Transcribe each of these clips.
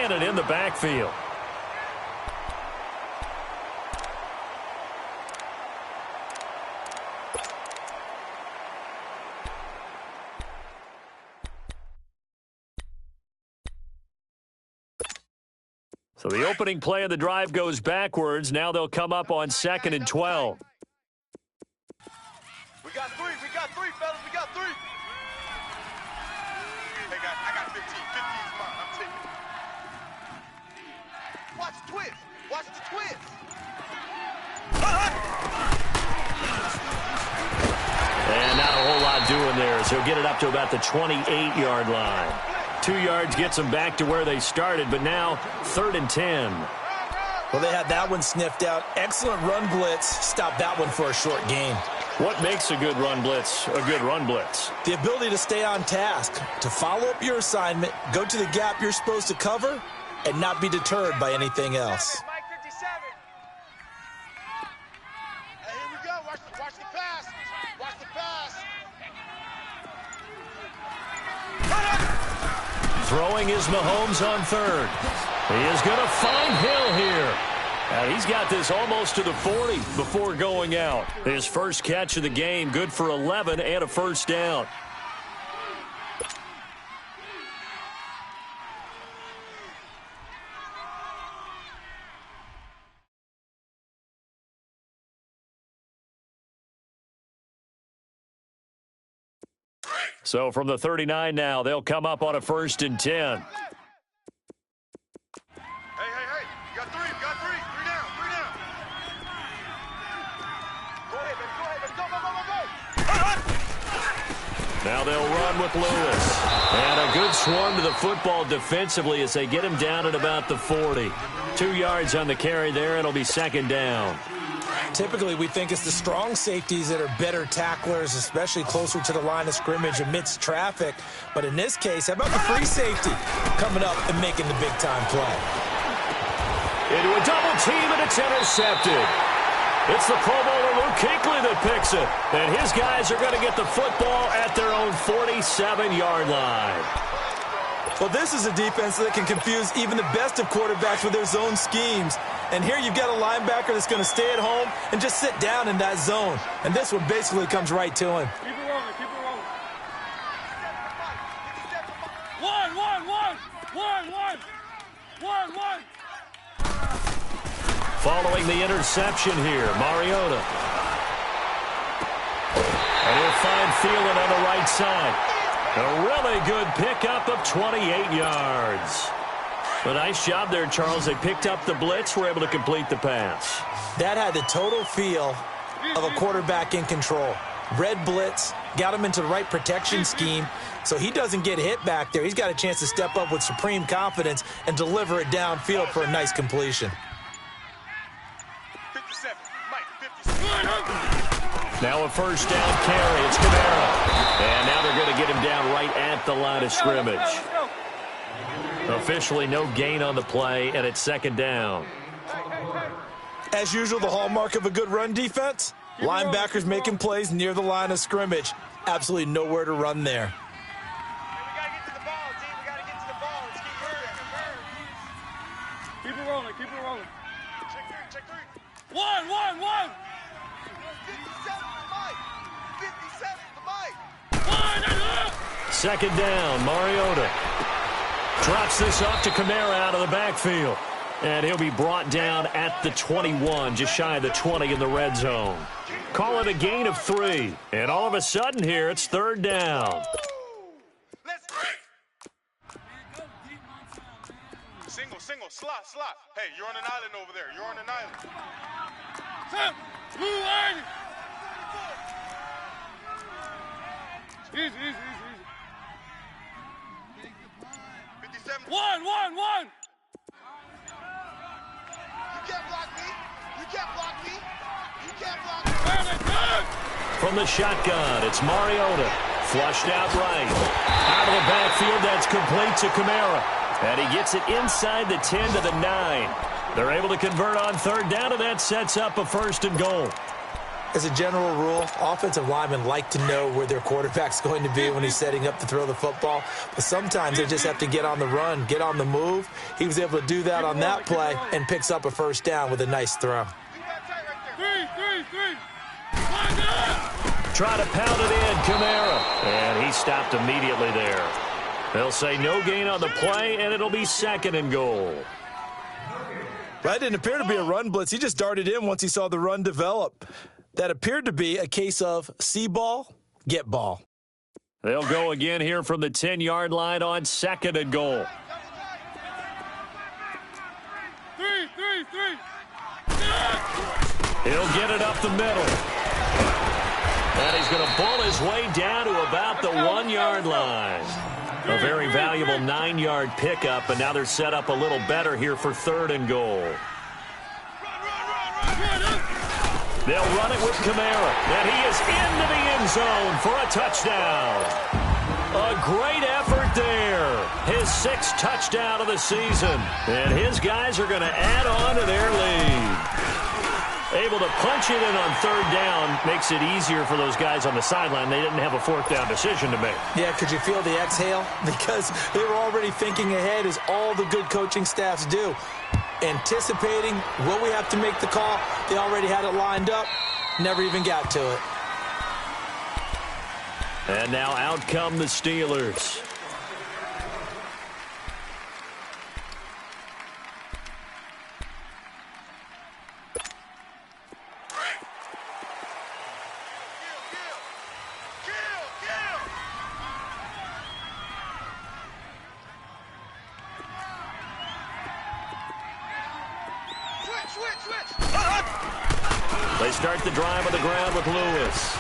planted in the backfield. So the opening play of the drive goes backwards. Now they'll come up on 2nd and 12. We got three, fellas. We got three. Hey, guys, I got 15. 15 is mine. I'm taking it. Watch the twist. Watch the twist. And not a whole lot doing there, so he'll get it up to about the 28-yard line. 2 yards gets them back to where they started, but now 3rd and 10. Well, they had that one sniffed out. Excellent run blitz. Stopped that one for a short gain. What makes a good run blitz a good run blitz? The ability to stay on task, to follow up your assignment, go to the gap you're supposed to cover, and not be deterred by anything else. Mike 57. Hey, here we go. Watch the pass. Watch the pass. Throwing is Mahomes on 3rd. He is going to find Hill here. And he's got this almost to the 40 before going out. His first catch of the game, good for 11 and a first down. So from the 39 now, they'll come up on a 1st and 10. Hey. You got three. Three down. Go ahead, baby. Go. Now they'll run with Lewis. And a good swarm to the football defensively as they get him down at about the 40. 2 yards on the carry there, and it'll be 2nd down. Typically, we think it's the strong safeties that are better tacklers, especially closer to the line of scrimmage amidst traffic. But in this case, how about the free safety coming up and making the big-time play? Into a double team, and it's intercepted. It's the Pro Bowler Luke Kuechly that picks it. And his guys are going to get the football at their own 47-yard line. Well, this is a defense that can confuse even the best of quarterbacks with their zone schemes. And here you've got a linebacker that's going to stay at home and just sit down in that zone. And this one basically comes right to him. Keep it rolling. One. Following the interception here, Mariota. And he'll find Thielen on the right side. A really good pickup of 28 yards. A nice job there, Charles. They picked up the blitz, were able to complete the pass. That had the total feel of a quarterback in control. Red blitz, got him into the right protection scheme, so he doesn't get hit back there. He's got a chance to step up with supreme confidence and deliver it downfield for a nice completion. 57. Mike, 57. Now a first down carry. It's Kamara. And now they're going to get him down right at the line of scrimmage. Officially no gain on the play, and it's 2nd down. As usual, the hallmark of a good run defense, linebackers making plays near the line of scrimmage. Absolutely nowhere to run there. We got to get to the ball, team. We got to get to the ball. Let's keep moving. Keep it rolling. Check three. One. 57 for Mike. 57 for Mike. 2nd down, Mariota. Drops this off to Kamara out of the backfield. And he'll be brought down at the 21, just shy of the 20 in the red zone. Call it a gain of 3. And all of a sudden here, it's 3rd down. Let's single, slot. Hey, you're on an island over there. You're on an island. Easy. 57. One. You can't block me. From the shotgun, it's Mariota. Flushed out right. Out of the backfield, that's complete to Kamara. And he gets it inside the 10 to the 9. They're able to convert on 3rd down, and that sets up a 1st and goal. as a general rule, offensive linemen like to know where their quarterback's going to be when he's setting up to throw the football. But sometimes they just have to get on the run, get on the move. He was able to do that on that play and picks up a first down with a nice throw. Try to pound it in, Kamara. And he stopped immediately there. They'll say no gain on the play, and it'll be 2nd and goal. That didn't appear to be a run blitz. He just darted in once he saw the run develop. That appeared to be a case of see ball, get ball. They'll go again here from the 10-yard line on 2nd and goal. He'll get it up the middle. And he's going to bull his way down to about the 1-yard line. A very valuable 9-yard pickup, and now they're set up a little better here for 3rd and goal. They'll run it with Kamara, and he is into the end zone for a touchdown. A great effort there. His 6th touchdown of the season, and his guys are going to add on to their lead. Able to punch it in on 3rd down makes it easier for those guys on the sideline. They didn't have a 4th down decision to make. Yeah, could you feel the exhale? Because they were already thinking ahead, as all the good coaching staffs do. Anticipating, will we have to make the call? They already had it lined up. Never even got to it. And now out come the Steelers. They start the drive on the ground with Lewis.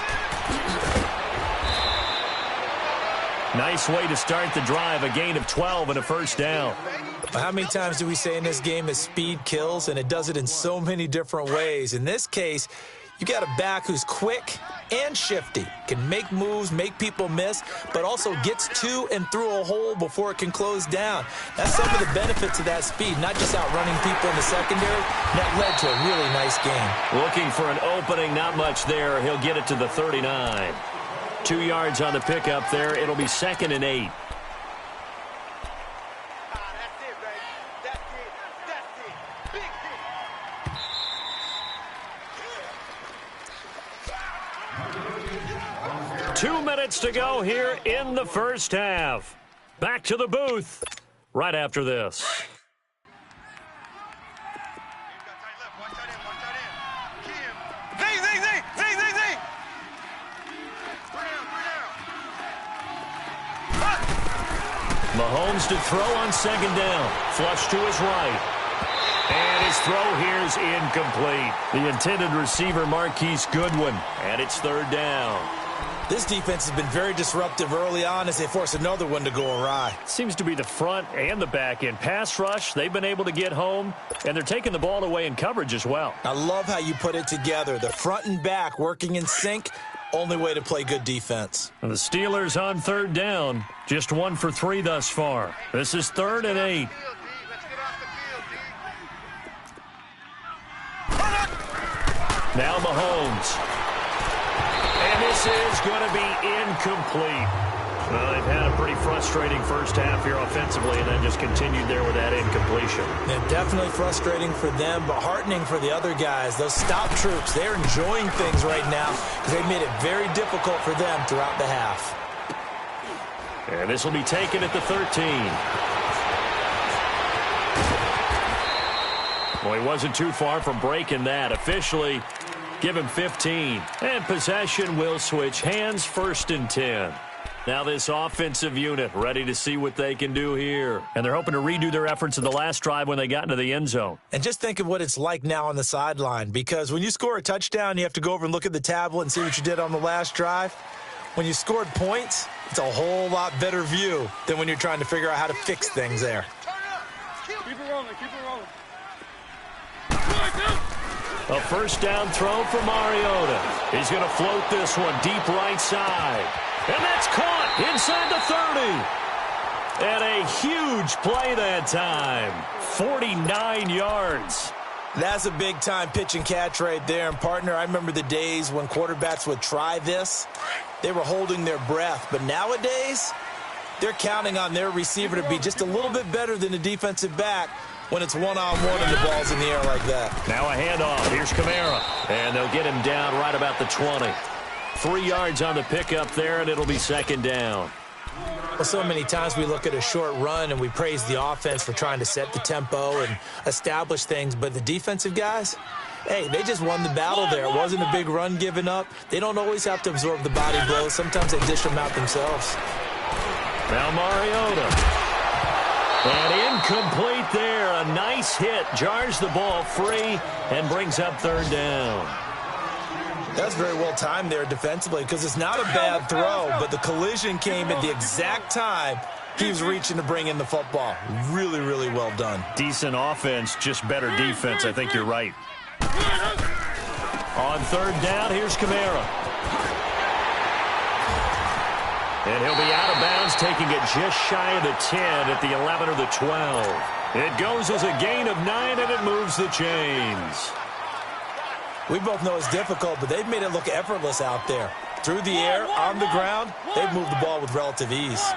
Nice way to start the drive, a gain of 12 and a first down. How many times do we say in this game that speed kills, and it does it in so many different ways? In this case, you got a back who's quick and shifty, can make moves, make people miss, but also gets to and through a hole before it can close down. That's some of the benefits of that speed, not just outrunning people in the secondary. That led to a really nice game. Looking for an opening, not much there. He'll get it to the 39. 2 yards on the pickup there. It'll be 2nd and 8. Two minutes to go here in the first half. Back to the booth right after this. Mahomes to throw on 2nd down. Flush to his right. And his throw here is incomplete. The intended receiver, Marquise Goodwin. And it's 3rd down. This defense has been very disruptive early on as they force another one to go awry. Seems to be the front and the back end. Pass rush, they've been able to get home, and they're taking the ball away in coverage as well. I love how you put it together. The front and back working in sync. Only way to play good defense. And the Steelers on 3rd down. Just 1 for 3 thus far. This is 3rd and 8. Now Mahomes. And this is going to be incomplete. Well, they've had a pretty frustrating first half here offensively and then just continued there with that incompletion. Yeah, definitely frustrating for them, but heartening for the other guys. Those stop troops, they're enjoying things right now because they've made it very difficult for them throughout the half. And this will be taken at the 13. Well, he wasn't too far from breaking that. Officially, give him 15. And possession will switch hands, 1st and 10. Now this offensive unit ready to see what they can do here. And they're hoping to redo their efforts in the last drive when they got into the end zone. And just think of what it's like now on the sideline, because when you score a touchdown, you have to go over and look at the tablet and see what you did on the last drive. When you scored points, it's a whole lot better view than when you're trying to figure out how to fix things there. Keep it rolling, keep it rolling. A first down throw for Mariota. He's going to float this one deep right side. And that's caught inside the 30. And a huge play that time. 49 yards. That's a big-time pitch and catch right there. And, partner, I remember the days when quarterbacks would try this. They were holding their breath. But nowadays, they're counting on their receiver to be just a little bit better than the defensive back when it's one-on-one and the ball's in the air like that. Now a handoff. Here's Kamara. And they'll get him down right about the 20. 3 yards on the pickup there, and it'll be second down. Well, so many times we look at a short run and we praise the offense for trying to set the tempo and establish things, but the defensive guys, hey, they just won the battle there. It wasn't a big run given up. They don't always have to absorb the body blows. Sometimes they dish them out themselves. Now Mariota. And incomplete there. A nice hit. Jars the ball free and brings up third down. That's very well timed there defensively because it's not a bad throw, but the collision came at the exact time he was reaching to bring in the football. Really, really well done. Decent offense, just better defense. I think you're right. On third down, here's Kamara. And he'll be out of bounds, taking it just shy of the 10 at the 11 or the 12. It goes as a gain of 9, and it moves the chains. We both know it's difficult, but they've made it look effortless out there. Through the air, on the ground, they've moved the ball with relative ease.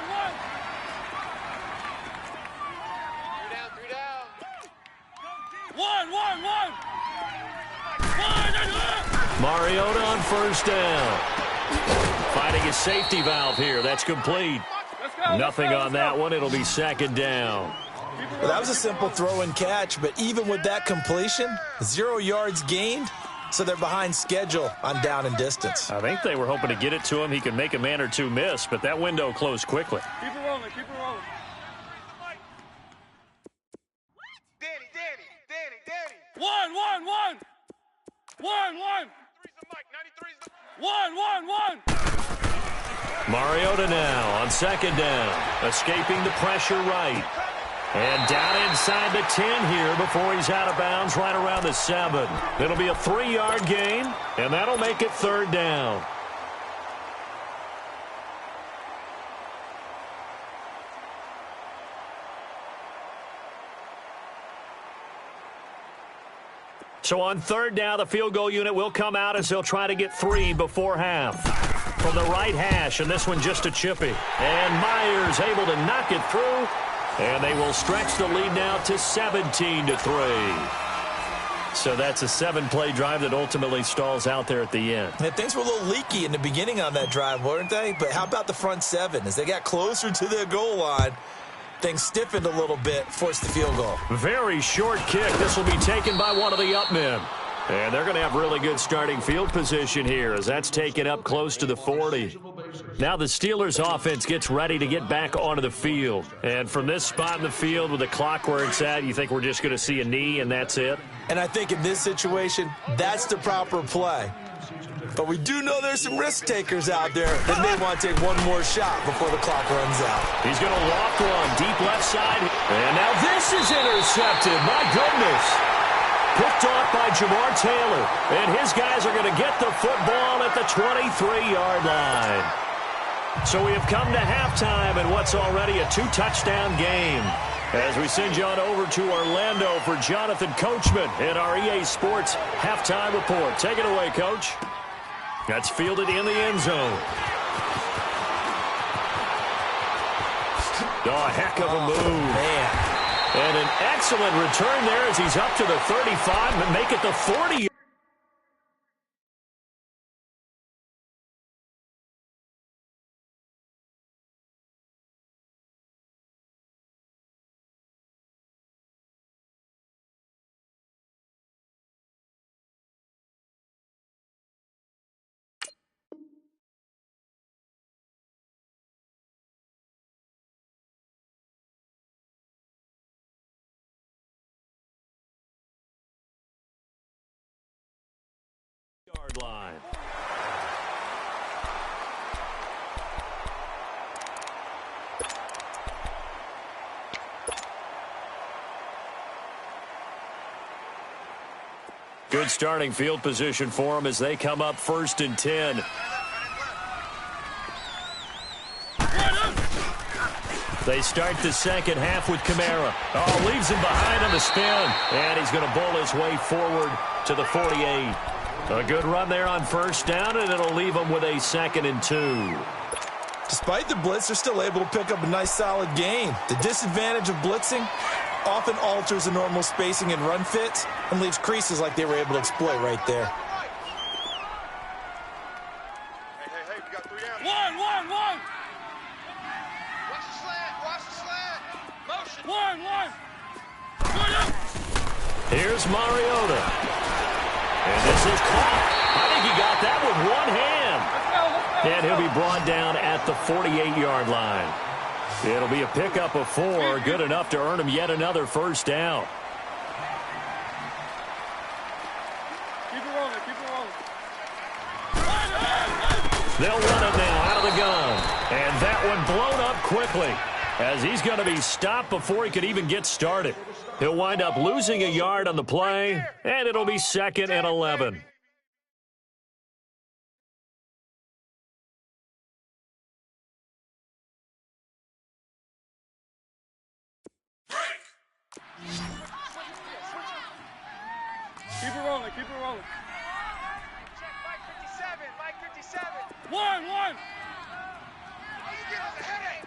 Mariota on first down. Finding his safety valve here. That's complete. Nothing on that one. It'll be second down. Well, that was a simple throw and catch, but even with that completion, 0 yards gained. So they're behind schedule on down and distance. I think they were hoping to get it to him. He could make a man or two miss, but that window closed quickly. Keep it rolling, keep it rolling. Danny. One. 1. Mariota now on second down, escaping the pressure right. And down inside the 10 here before he's out of bounds right around the 7. It'll be a 3-yard gain, and that'll make it third down. So on third down, the field goal unit will come out as they'll try to get 3 before half. From the right hash, and this one just a chippy. And Myers able to knock it through. And they will stretch the lead now to 17-3. So that's a 7-play drive that ultimately stalls out there at the end. And things were a little leaky in the beginning on that drive, weren't they? But how about the front 7? As they got closer to their goal line, things stiffened a little bit, forced the field goal. Very short kick. This will be taken by one of the up men. And they're going to have really good starting field position here as that's taken up close to the 40. Now the Steelers offense gets ready to get back onto the field. And from this spot in the field with the clock where it's at, you think we're just going to see a knee and that's it? And I think in this situation, that's the proper play. But we do know there's some risk takers out there that may want to take one more shot before the clock runs out. He's going to loft one deep left side. And now this is intercepted. My goodness. Picked off by Jamar Taylor. And his guys are going to get the football at the 23-yard line. So we have come to halftime in what's already a 2-touchdown game. As we send you on over to Orlando for Jonathan Coachman in our EA Sports halftime report. Take it away, Coach. That's fielded in the end zone. Oh, a heck of a move. Man. And an excellent return there as he's up to the 35 and make it the 40. Yard line. Good starting field position for them as they come up 1st and 10. They start the second half with Kamara. Oh, leaves him behind on the spin. And he's going to bowl his way forward to the 48. A good run there on first down, and it'll leave him with a 2nd and 2. Despite the blitz, they're still able to pick up a nice, solid gain. The disadvantage of blitzing often alters the normal spacing and run fits and leaves creases like they were able to exploit right there. Hey, we got 3 down. One. Watch the slant. Motion. One. Here's Mariota. And this is caught. I think he got that with one hand. And he'll be brought down at the 48-yard line. It'll be a pickup of 4, good enough to earn him yet another first down. Keep it rolling. They'll run it now out of the gun. And that one blown up quickly as he's going to be stopped before he could even get started. He'll wind up losing a yard on the play, and it'll be 2nd and 11. Keep it rolling. Check Mike 57. One. All you get is a headache.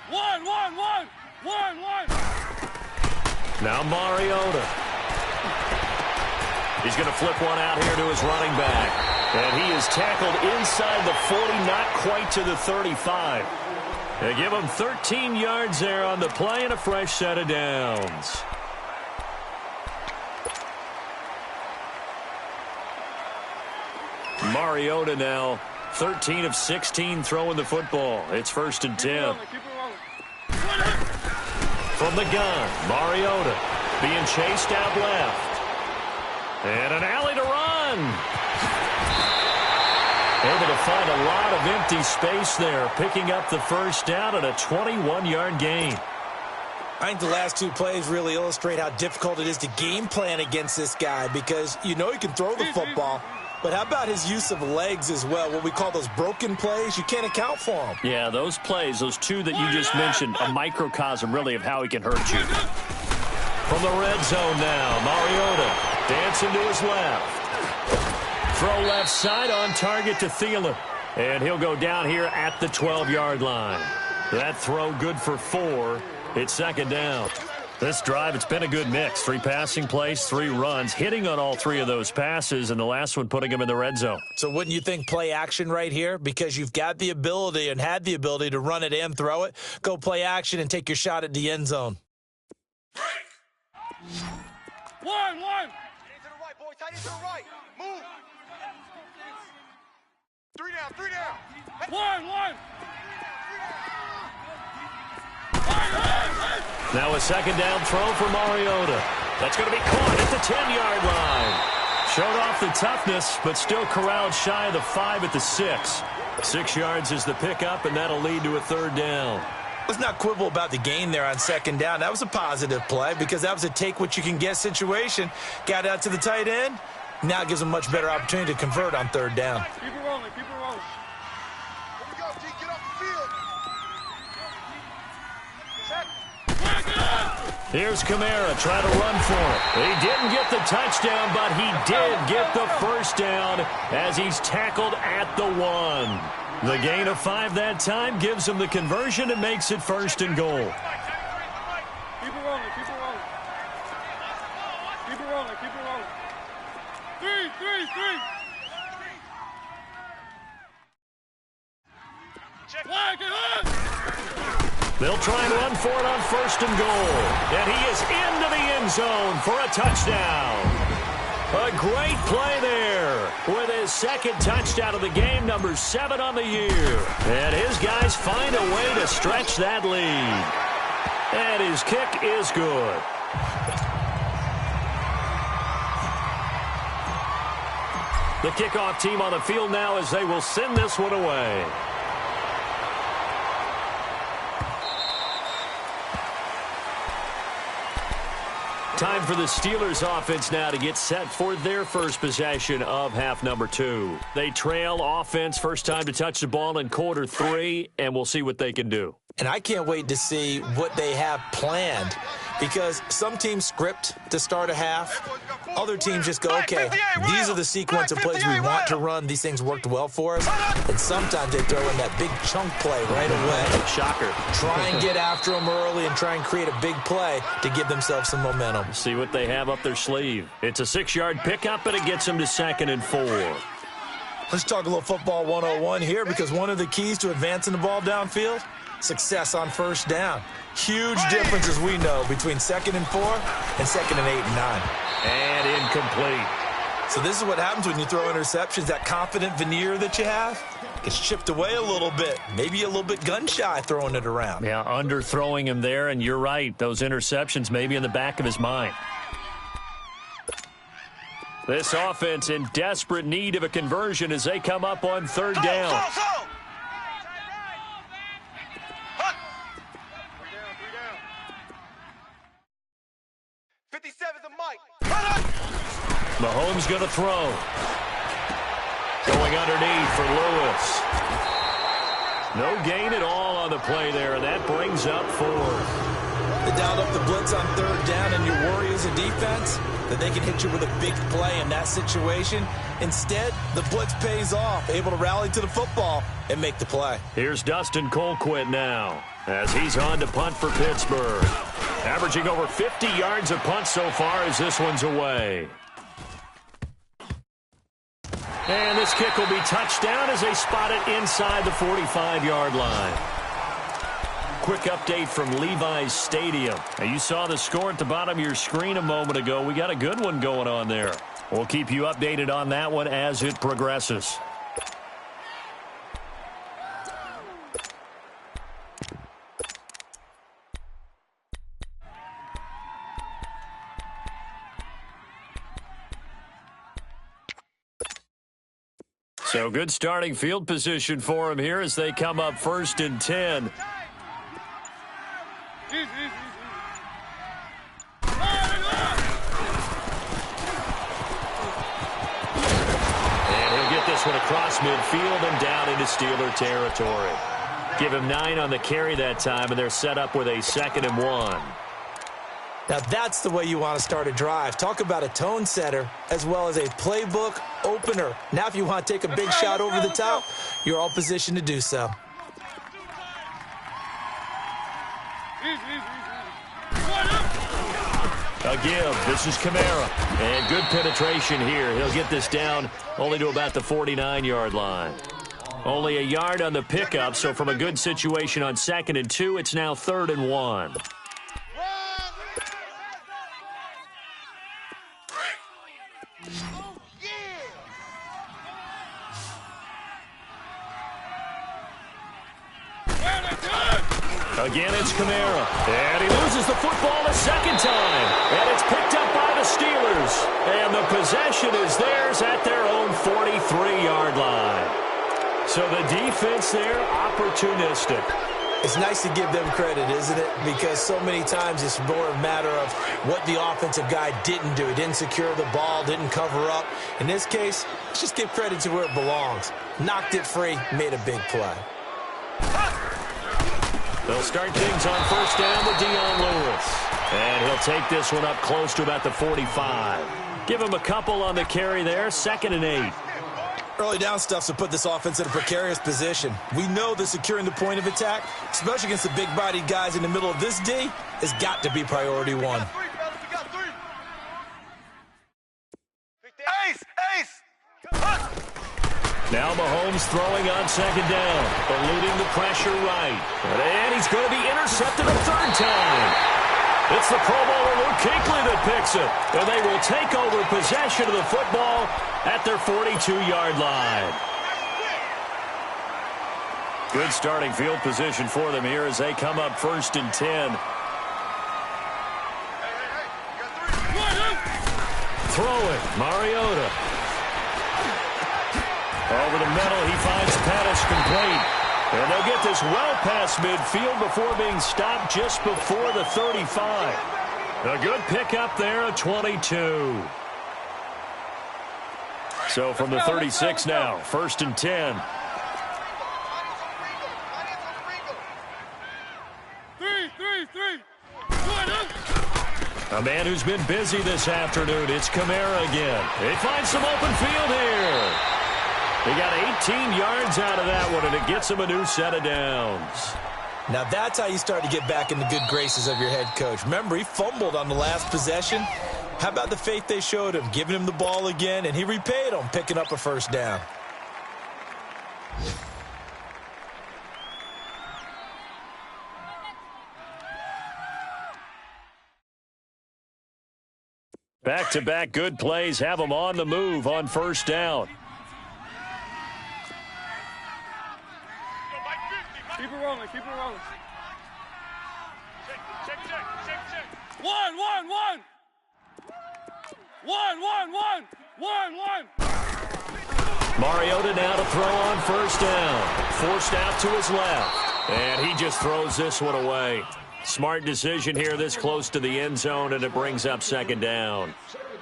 One. Now Mariota. He's going to flip one out here to his running back. And he is tackled inside the 40, not quite to the 35. They give him 13 yards there on the play and a fresh set of downs. Mariota now 13 of 16 throwing the football. It's 1st and 10. Keep it rolling. From the gun, Mariota being chased out left. And an alley to run. Able to find a lot of empty space there, picking up the first down and a 21-yard gain. I think the last 2 plays really illustrate how difficult it is to game plan against this guy because you know he can throw the football, but how about his use of legs as well, what we call those broken plays? You can't account for them. Yeah, those plays, those 2 that you just mentioned, a microcosm really of how he can hurt you. From the red zone now, Mariota dancing to his left. Throw left side on target to Thielen. And he'll go down here at the 12-yard line. That throw good for 4. It's 2nd down. This drive, it's been a good mix. 3 passing plays, 3 runs, hitting on all 3 of those passes, and the last one putting him in the red zone. So wouldn't you think play action right here? Because you've got the ability and had the ability to run it and throw it. Go play action and take your shot at the end zone. One. Tight end to the right, boy. Tight end to the right. Move. 3 down. Hey. One. Now a 2nd down throw for Mariota. That's going to be caught at the 10-yard line. Showed off the toughness, but still corralled shy of the 5 at the 6. 6 yards is the pickup, and that'll lead to a 3rd down. Let's not quibble about the gain there on 2nd down. That was a positive play because that was a take-what-you-can-get situation. Got out to the tight end. Now it gives them a much better opportunity to convert on 3rd down. Keep it rolling. Here we go, G. Get off the field. Check. Here's Kamara trying to run for it. He didn't get the touchdown, but he did get the first down as he's tackled at the 1. The gain of 5 that time gives him the conversion and makes it 1st and goal. Keep it rolling. 3. Flag it up. They'll try and run for it on 1st and goal. And he is into the end zone for a touchdown. A great play there with his 2nd touchdown of the game, number 7 on the year. And his guys find a way to stretch that lead. And his kick is good. The kickoff team on the field now as they will send this one away. Time for the Steelers offense now to get set for their first possession of half number 2. They trail offense, first time to touch the ball in quarter 3, and we'll see what they can do. And I can't wait to see what they have planned, because some teams script to start a half. Other teams just go, okay, these are the sequence of plays we want to run. These things worked well for us. And sometimes they throw in that big chunk play right away. Shocker. Try and get after them early and try and create a big play to give themselves some momentum. See what they have up their sleeve. It's a 6-yard pickup, but it gets them to 2nd and 4. Let's talk a little football 101 here, because one of the keys to advancing the ball downfield, success on first down. Huge difference, as we know, between 2nd and 4 and 2nd and 8 and 9. And incomplete. So this is what happens when you throw interceptions. That confident veneer that you have gets chipped away a little bit. Maybe a little bit gun-shy throwing it around. Yeah, underthrowing him there, and you're right. Those interceptions may be in the back of his mind. This offense in desperate need of a conversion as they come up on 3rd down. Go. 57's a Mike. Mahomes going to throw. Going underneath for Lewis. No gain at all on the play there, and that brings up 4th. They dialed up the blitz on 3rd down, and you worry as a defense that they can hit you with a big play in that situation. Instead, the blitz pays off, able to rally to the football and make the play. Here's Dustin Colquitt now as he's on to punt for Pittsburgh. Averaging over 50 yards a punt so far as this one's away. And this kick will be touchdown as they spot it inside the 45-yard line. Quick update from Levi's Stadium. Now, you saw the score at the bottom of your screen a moment ago. We got a good one going on there. We'll keep you updated on that one as it progresses. So good starting field position for him here as they come up 1st and 10. One across midfield and down into Steeler territory. Give him 9 on the carry that time, and they're set up with a 2nd and 1. Now that's the way you want to start a drive. Talk about a tone setter as well as a playbook opener. Now if you want to take a big shot over the top, you're all positioned to do so. A give. This is Kamara. And good penetration here. He'll get this down only to about the 49-yard line. Only a yard on the pickup, so from a good situation on 2nd and 2, it's now 3rd and 1. Again, it's Kamara. And he loses the football a 2nd time. And it's picked up by the Steelers. And the possession is theirs at their own 43-yard line. So the defense there, opportunistic. It's nice to give them credit, isn't it? Because so many times it's more a matter of what the offensive guy didn't do. He didn't secure the ball, didn't cover up. In this case, let's just give credit to where it belongs. Knocked it free, made a big play. They'll start things on 1st down with Dion Lewis. And he'll take this one up close to about the 45. Give him a couple on the carry there, 2nd and 8. Early down stuff's to put this offense in a precarious position. We know that securing the point of attack, especially against the big-bodied guys in the middle of this D, has got to be priority 1. Ace! Now Mahomes throwing on 2nd down, eluding the pressure right. And he's going to be intercepted a 3rd time. It's the Pro Bowler Luke Kuechly that picks it. And they will take over possession of the football at their 42-yard line. Good starting field position for them here as they come up 1st and 10. Throw it, Mariota. Over the middle, he finds Pettis complete. And they'll get this well past midfield before being stopped just before the 35. A good pickup there at 22. So from the 36 now, 1st and 10. 3. A man who's been busy this afternoon. It's Kamara again. They find some open field here. They got 18 yards out of that one, and it gets them a new set of downs. Now that's how you start to get back in the good graces of your head coach. Remember, he fumbled on the last possession. How about the faith they showed him, giving him the ball again, and he repaid them, picking up a first down. Back-to-back good plays have them on the move on first down. Keep it rolling. Check. 1. 1. Mariota now to throw on first down. Forced out to his left. And he just throws this one away. Smart decision here this close to the end zone, and it brings up second down.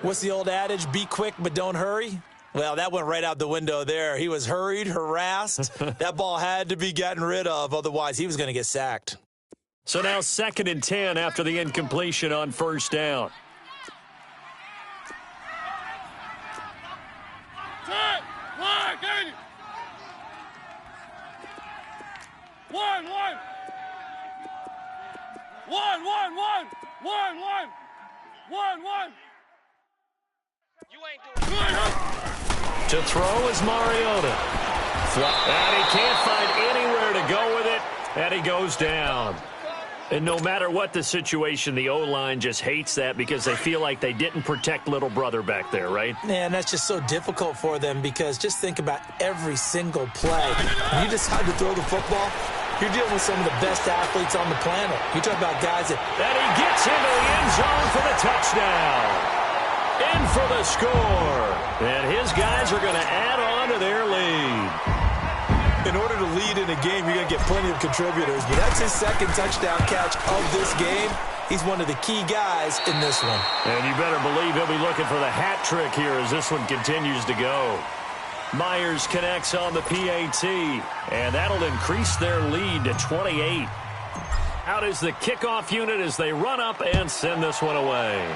What's the old adage? Be quick, but don't hurry. Well, that went right out the window there. He was hurried, harassed. That ball had to be gotten rid of, otherwise he was going to get sacked. So now 2nd and 10 after the incompletion on first down. Check. 1. 1. You ain't doing it. To throw is Mariota. And he can't find anywhere to go with it, and he goes down. And no matter what the situation, the O-line just hates that because they feel like they didn't protect little brother back there, right? Man, that's just so difficult for them because just think about every single play. When you decide to throw the football, you're dealing with some of the best athletes on the planet. You talk about guys that... And he gets into the end zone for the touchdown. In for the score. And his guys are going to add on to their lead. In order to lead in a game, you're going to get plenty of contributors. But that's his second touchdown catch of this game. He's one of the key guys in this one. And you better believe he'll be looking for the hat trick here as this one continues to go. Myers connects on the PAT, and that'll increase their lead to 28. Out is the kickoff unit as they run up and send this one away.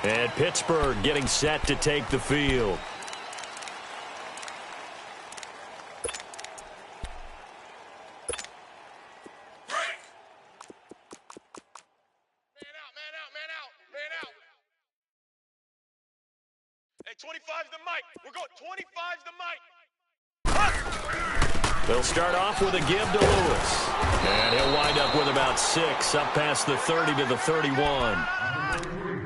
And Pittsburgh getting set to take the field. Man out. Hey, 25's the mic. We're going 25's the mic. They'll start off with a give to Lewis. And he'll wind up with about 6 up past the 30 to the 31.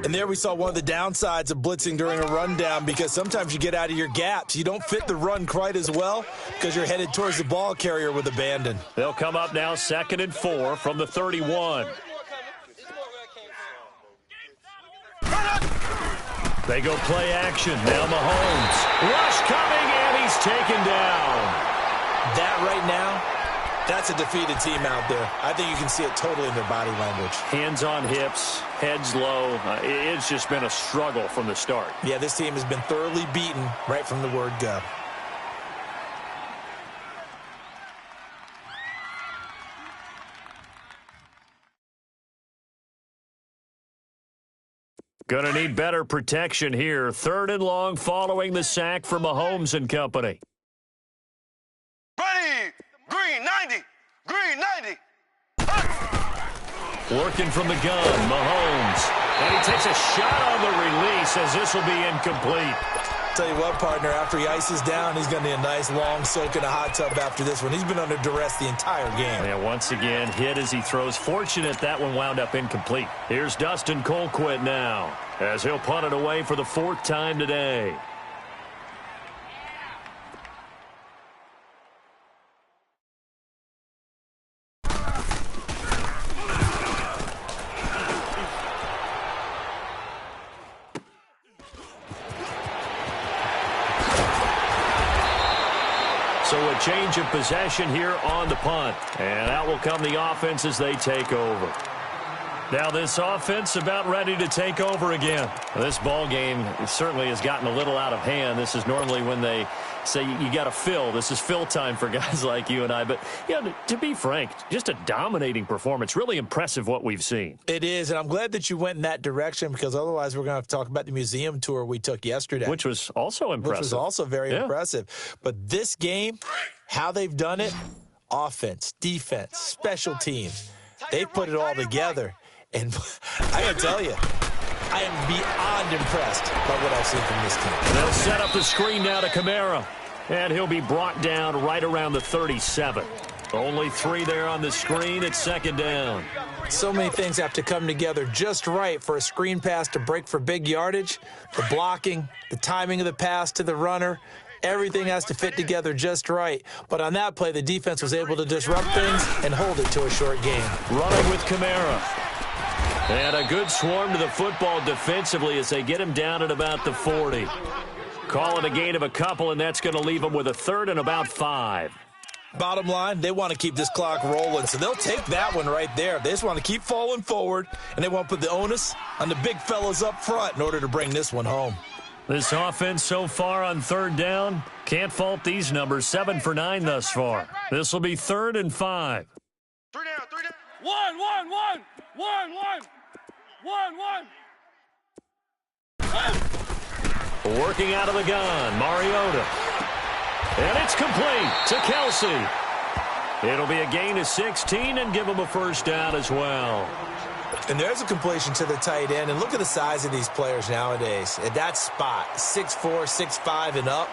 And there we saw one of the downsides of blitzing during a rundown because sometimes you get out of your gaps. You don't fit the run quite as well because you're headed towards the ball carrier with abandon. They'll come up now 2nd and 4 from the 31. They go play action. Now Mahomes. Rush coming, and he's taken down. That right now, that's a defeated team out there. I think you can see it totally in their body language. Hands on hips, heads low. It's just been a struggle from the start. Yeah, this team has been thoroughly beaten right from the word go. Going to need better protection here. 3rd and long following the sack for Mahomes and company. Ready. Green 90. Green 90. Working from the gun, Mahomes. And he takes a shot on the release as this will be incomplete. Tell you what, partner, after he ices down, he's going to need a nice long soak in a hot tub after this one. He's been under duress the entire game. Yeah, once again, hit as he throws. Fortunate that one wound up incomplete. Here's Dustin Colquitt now as he'll punt it away for the 4th time today. So a change of possession here on the punt. And out will come the offense as they take over. Now this offense about ready to take over again. This ball game certainly has gotten a little out of hand. This is normally when they say you got to fill. This is fill time for guys like you and I. But, yeah, to be frank, just a dominating performance. Really impressive what we've seen. It is, and I'm glad that you went in that direction because otherwise we're going to have to talk about the museum tour we took yesterday. Which was also impressive. Which was also very impressive. But this game, how they've done it, offense, defense, special teams, they put it all together. And I got to tell you, I am beyond impressed by what I've seen from this team. They'll set up the screen now to Kamara. And he'll be brought down right around the 37. Only 3 there on the screen. It's second down. So many things have to come together just right for a screen pass to break for big yardage. The blocking, the timing of the pass to the runner, everything has to fit together just right. But on that play, the defense was able to disrupt things and hold it to a short game. Running with Kamara. And a good swarm to the football defensively as they get him down at about the 40. Call it a gain of a couple, and that's going to leave them with a third and about 5. Bottom line, they want to keep this clock rolling, so they'll take that one right there. They just want to keep falling forward, and they want to put the onus on the big fellas up front in order to bring this one home. This offense so far on third down, can't fault these numbers. 7 for 9 thus far. This will be 3rd and 5. 3 down, 3 down. 1, 1, 1, 1, 1, 1, 1. Working out of the gun, Mariota. And it's complete to Kelsey. It'll be a gain of 16 and give him a first down as well. And there's a completion to the tight end. And look at the size of these players nowadays. At that spot, 6'4", 6'5", and up.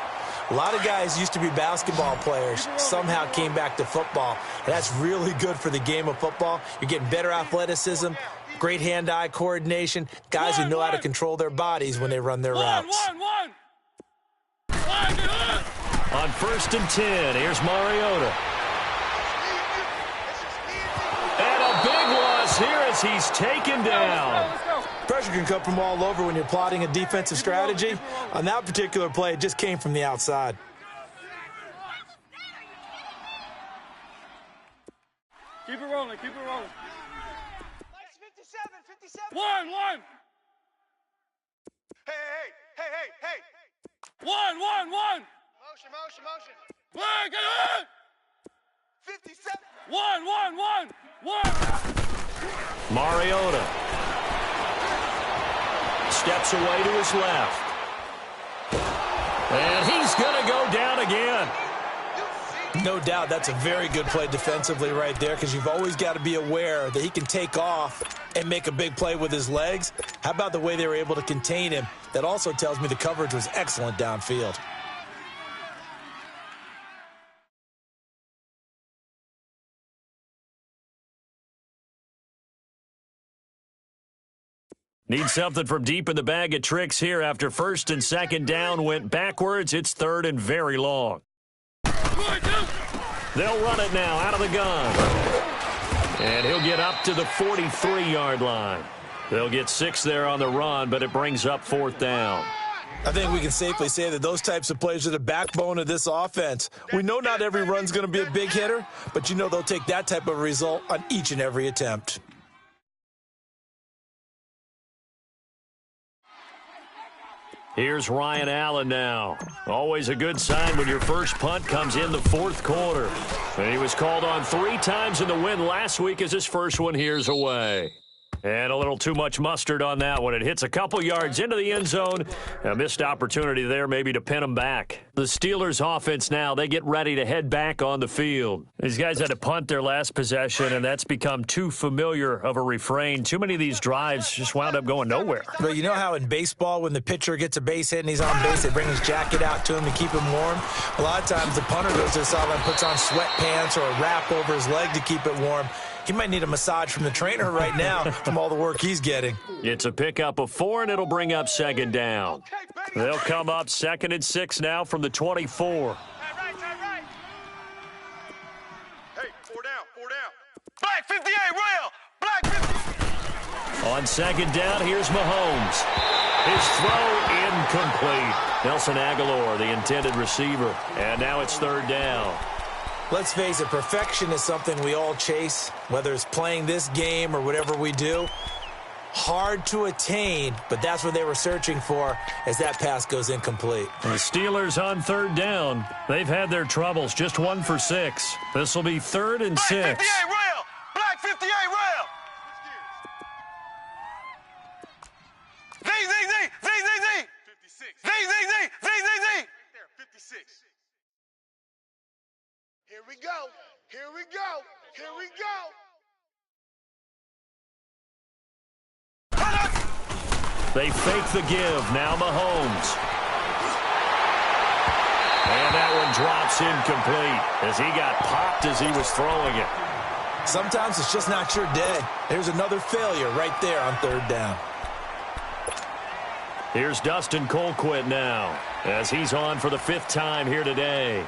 A lot of guys used to be basketball players, somehow came back to football. And that's really good for the game of football. You're getting better athleticism, great hand-eye coordination, guys who know how to control their bodies when they run their routes. On 1st and 10, here's Mariota. And a big loss here as he's taken down. Pressure can come from all over when you're plotting a defensive strategy. On that particular play, it just came from the outside. Keep it rolling, keep it rolling. 57. 1, 1. Hey. 1, 1, 1. Motion. Get it! 57. 1, 1. Mariota steps away to his left. And he's going to go down again. No doubt that's a very good play defensively right there because you've always got to be aware that he can take off and make a big play with his legs. How about the way they were able to contain him? That also tells me the coverage was excellent downfield. Need something from deep in the bag of tricks here after 1st and 2nd down went backwards. It's 3rd and very long. They'll run it now out of the gun. And he'll get up to the 43-yard line. They'll get 6 there on the run, but it brings up 4th down. I think we can safely say that those types of plays are the backbone of this offense. We know not every run's going to be a big hitter, but you know they'll take that type of result on each and every attempt. Here's Ryan Allen now. Always a good sign when your first punt comes in the 4th quarter. And he was called on 3 times in the win last week as his first one here's away. And a little too much mustard on that one. It hits a couple yards into the end zone. A missed opportunity there maybe to pin them back. The Steelers offense now, they get ready to head back on the field. These guys had to punt their last possession, and that's become too familiar of a refrain. Too many of these drives just wound up going nowhere. But you know how in baseball when the pitcher gets a base hit and he's on base, they bring his jacket out to him to keep him warm? A lot of times the punter goes to the sideline, puts on sweatpants or a wrap over his leg to keep it warm. He might need a massage from the trainer right now from all the work he's getting. It's a pickup of 4, and it'll bring up 2nd down. They'll come up 2nd and 6 now from the 24. Right. Hey, 4 down. Black 58, Rail. Black 58. On 2nd down, here's Mahomes. His throw incomplete. Nelson Aguilar, the intended receiver. And now it's third down. Let's face it, perfection is something we all chase, whether it's playing this game or whatever we do. Hard to attain, but that's what they were searching for as that pass goes incomplete. The Steelers on third down. They've had their troubles, just 1 for 6. This will be 3rd and 6. Black 58 rail! Black 58 rail! Z, Z, Z, Z, Z, Z! 56. Z, Z, Z, Z, Z, Z! Right there, 56. Here we go. Here we go. Here we go. They fake the give. Now Mahomes. And that one drops incomplete as he got popped as he was throwing it. Sometimes it's just not your day. There's another failure right there on third down. Here's Dustin Colquitt now as he's on for the 5th time here today.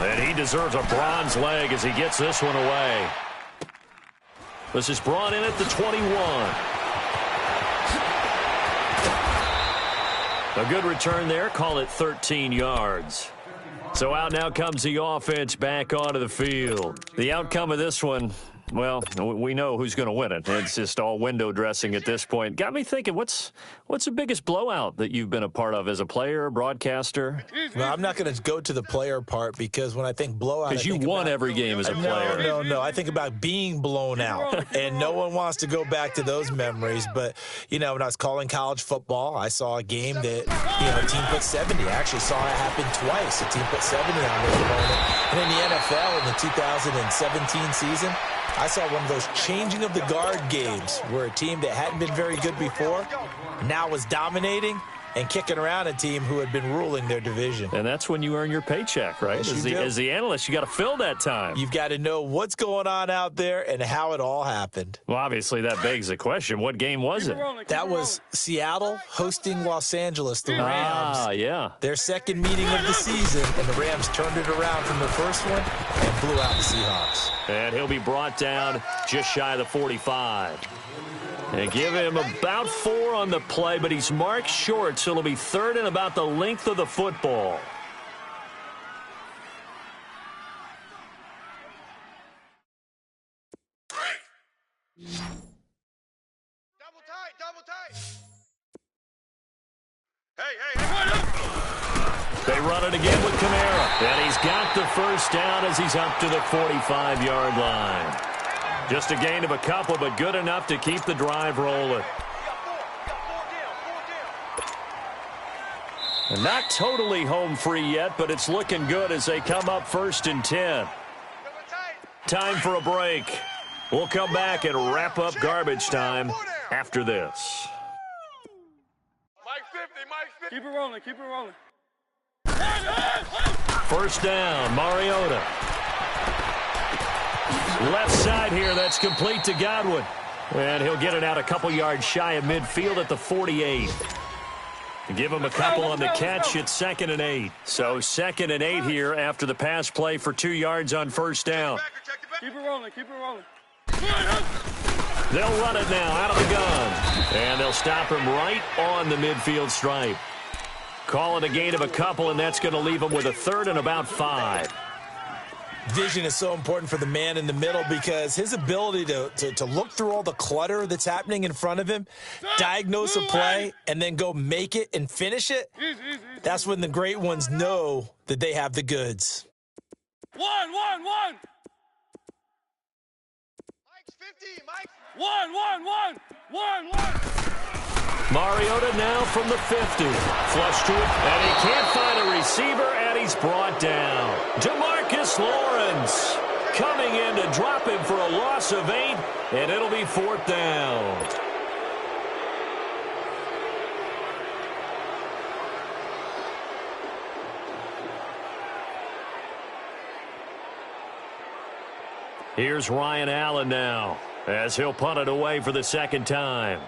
And he deserves a bronze leg as he gets this one away. This is brought in at the 21. A good return there. Call it 13 yards. So out now comes the offense back onto the field. The outcome of this one, well, we know who's going to win it. It's just all window dressing at this point. Got me thinking, what's the biggest blowout that you've been a part of as a player, broadcaster? Well, I'm not going to go to the player part because when I think blowout, because you won every game as a player. No. I think about being blown out, and no one wants to go back to those memories. But, when I was calling college football, I saw a game that, a team put 70. I actually saw it happen twice. A team put 70 on their opponent. And in the NFL in the 2017 season, I saw one of those changing of the guard games where a team that hadn't been very good before now was dominating and kicking around a team who had been ruling their division. And that's when you earn your paycheck, right? Yes, as the analyst, you got to fill that time. You've got to know what's going on out there and how it all happened. Well, obviously, that begs the question. What game was it? That was Seattle hosting Los Angeles, the Rams. Ah, yeah. Their second meeting of the season, and the Rams turned it around from the first one and blew out the Seahawks. And he'll be brought down just shy of the 45. And give him about 4 on the play, but he's marked short, so it'll be 3rd and about the length of the football. Double tight, double tight. Hey. They run it again with Kamara. And he's got the first down as he's up to the 45-yard line. Just a gain of a couple, but good enough to keep the drive rolling. And not totally home free yet, but it's looking good as they come up 1st and 10. Time for a break. We'll come back and wrap up garbage time after this. Mike 50, Mike 50. Keep it rolling, keep it rolling. First down, Mariota. Left side here, that's complete to Godwin. And he'll get it out a couple yards shy of midfield at the 48. Give him a couple on the catch. It's 2nd and 8. So 2nd and 8 here after the pass play for 2 yards on first down. Keep it rolling, keep it rolling. They'll run it now out of the gun. And they'll stop him right on the midfield stripe. Call it a gain of a couple, and that's going to leave him with a 3rd and about 5. Vision is so important for the man in the middle because his ability to look through all the clutter that's happening in front of him, diagnose a play, and then go make it and finish it, that's when the great ones know that they have the goods. One. Mike's 50, Mike. One. Mariota now from the 50. Flush to it, and he can't find a receiver, and he's brought down. DeMarcus Lawrence coming in to drop him for a loss of 8, and it'll be 4th down. Here's Ryan Allen now as he'll punt it away for the 2nd time.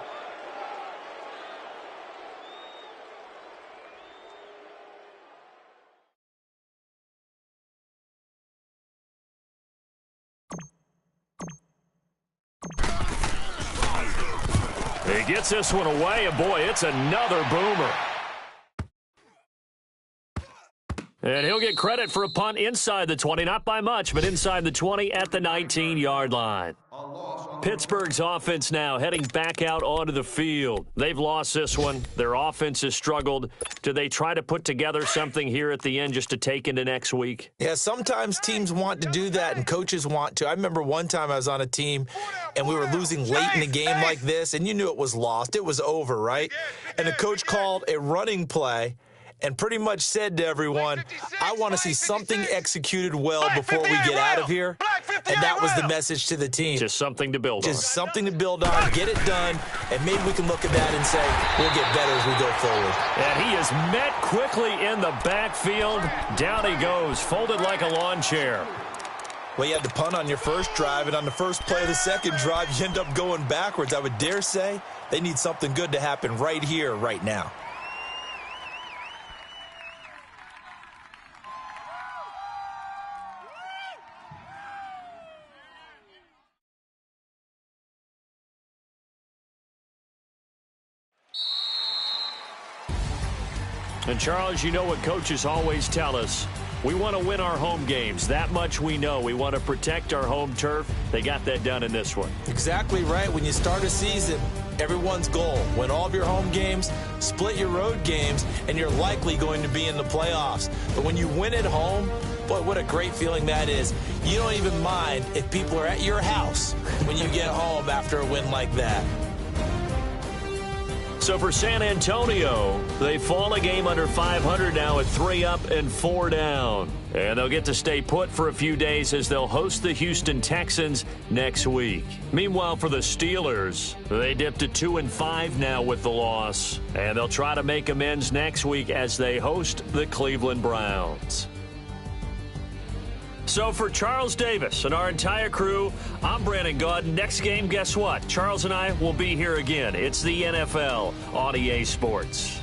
He gets this one away, and boy, it's another boomer. And he'll get credit for a punt inside the 20, not by much, but inside the 20 at the 19-yard line. Pittsburgh's offense now heading back out onto the field. They've lost this one. Their offense has struggled. Do they try to put together something here at the end just to take into next week? Yeah, sometimes teams want to do that and coaches want to. I remember one time I was on a team and we were losing late in the game like this, and you knew it was lost. It was over, right? And the coach called a running play and pretty much said to everyone, I want to see something executed well before we get out of here. And that was the message to the team. Just something to build on. Just something to build on, get it done, and maybe we can look at that and say, we'll get better as we go forward. And he is met quickly in the backfield. Down he goes, folded like a lawn chair. Well, you had the punt on your first drive, and on the first play of the second drive, you end up going backwards. I would dare say they need something good to happen right here, right now. And, Charles, you know what coaches always tell us. We want to win our home games. That much we know. We want to protect our home turf. They got that done in this one. Exactly right. When you start a season, everyone's goal, win all of your home games, split your road games, and you're likely going to be in the playoffs. But when you win at home, boy, what a great feeling that is. You don't even mind if people are at your house when you get home after a win like that. So for San Antonio, they fall a game under 500 now at 3 up and 4 down. And they'll get to stay put for a few days as they'll host the Houston Texans next week. Meanwhile, for the Steelers, they dipped to 2-5 now with the loss. And they'll try to make amends next week as they host the Cleveland Browns. So for Charles Davis and our entire crew, I'm Brandon Gaudin. Next game, guess what? Charles and I will be here again. It's the NFL on EA Sports.